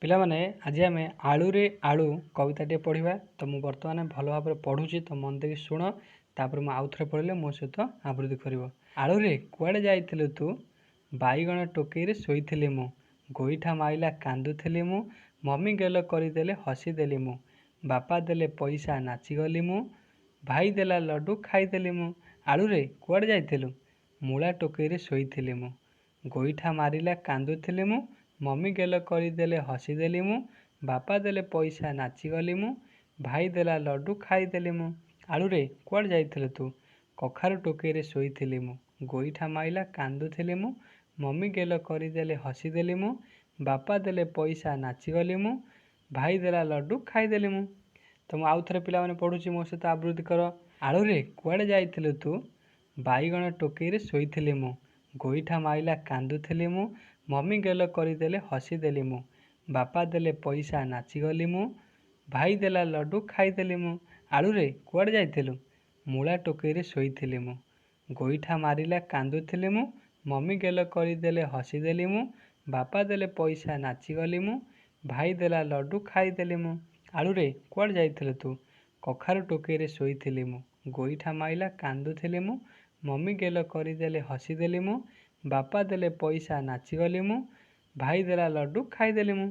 ପିଲାମାନେ ଆଜି ଆମେ ଆଳୁରେ ଆଳୁ କବିତାଟିଏ ପଢ଼ିବା। ତ ମୁଁ ବର୍ତ୍ତମାନ ଭଲ ଭାବରେ ପଢ଼ୁଛି, ତ ମନ ଦେଇକି ଶୁଣ। ତାପରେ ମୁଁ ଆଉଥରେ ପଢ଼ିଲେ ମୋ ସହିତ ଆବୃତ୍ତି କରିବ। ଆଳୁରେ କୁଆଡ଼େ ଯାଇଥିଲୁ ତୁ, ବାଇଗଣ ଟୋକେଇରେ ଶୋଇଥିଲି ମୁଁ, ଗୋଇଠା ମାଇଲା କାନ୍ଦୁଥିଲି ମୁଁ, ମମି ଗେଲ କରିଦେଲେ ହସିଦେଲି ମୁଁ, ବାପା ଦେଲେ ପଇସା ନାଚିଗଲି ମୁଁ, ଭାଇ ଦେଲା ଲଡ଼ୁ ଖାଇଦେଲି ମୁଁ। ଆଳୁରେ କୁଆଡ଼େ ଯାଇଥିଲୁ, ମୂଳା ଟୋକେଇରେ ଶୋଇଥିଲି ମୁଁ, ଗୋଇଠା ମାରିଲା କାନ୍ଦୁଥିଲି ମୁଁ, ମମି ଗେଲ କରିଦେଲେ ହସିଦେଲି ମୁଁ, ବାପା ଦେଲେ ପଇସା ନାଚିଗଲି ମୁଁ, ଭାଇ ଦେଲା ଲଡ଼ୁ ଖାଇଦେଲି ମୁଁ। ଆଳୁରେ କୁଆଡ଼େ ଯାଇଥିଲୁ ତୁ, କଖାରୁ ଟୋକେଇରେ ଶୋଇଥିଲି ମୁଁ, ଗୋଇଠା ମାଇଲା କାନ୍ଦୁଥିଲି ମୁଁ, ମମି ଗେଲ କରିଦେଲେ ହସିଦେଲି ମୁଁ, ବାପା ଦେଲେ ପଇସା ନାଚିଗଲି ମୁଁ, ଭାଇ ଦେଲା ଲଡ଼ୁ ଖାଇଦେଲି ମୁଁ। ତ ମୁଁ ଆଉଥରେ ପିଲାମାନେ ପଢ଼ୁଛି, ମୋ ସହିତ ଆବୃତ୍ତି କର। ଆଳୁରେ କୁଆଡ଼େ ଯାଇଥିଲୁ ତୁ, ବାଇଗଣ ଟୋକେଇରେ ଶୋଇଥିଲି ମୁଁ, ଗୋଇଠା ମାଇଲା କାନ୍ଦୁଥିଲି ମୁଁ, ମମି ଗେଲ କରିଦେଲେ ହସିଦେଲି ମୁଁ, ବାପା ଦେଲେ ପଇସା ନାଚିଗଲି ମୁଁ, ଭାଇ ଦେଲା ଲଡ଼ୁ ଖାଇଦେଲି ମୁଁ। ଆଳୁରେ କୁଆଡ଼େ ଯାଇଥିଲୁ, ମୂଳା ଟୋକେଇରେ ଶୋଇଥିଲି ମୁଁ, ଗୋଇଠା ମାରିଲା କାନ୍ଦୁଥିଲି ମୁଁ, ମମି ଗେଲ କରିଦେଲେ ହସିଦେଲି ମୁଁ, ବାପା ଦେଲେ ପଇସା ନାଚିଗଲି ମୁଁ, ଭାଇ ଦେଲା ଲଡ଼ୁ ଖାଇଦେଲି ମୁଁ। ଆଳୁରେ କୁଆଡ଼େ ଯାଇଥିଲୁ ତୁ, କଖାରୁ ଟୋକେଇରେ ଶୋଇଥିଲି ମୁଁ, ଗୋଇଠା ମାଇଲା କାନ୍ଦୁଥିଲି ମୁଁ, ମମି ଗେଲ କରିଦେଲେ ହସିଦେଲି ମୁଁ, ବାପା ଦେଲେ ପଇସା ନାଚିଗଲି ମୁଁ, ଭାଇ ଦେଲା ଲଡ଼ୁ ଖାଇଦେଲି ମୁଁ।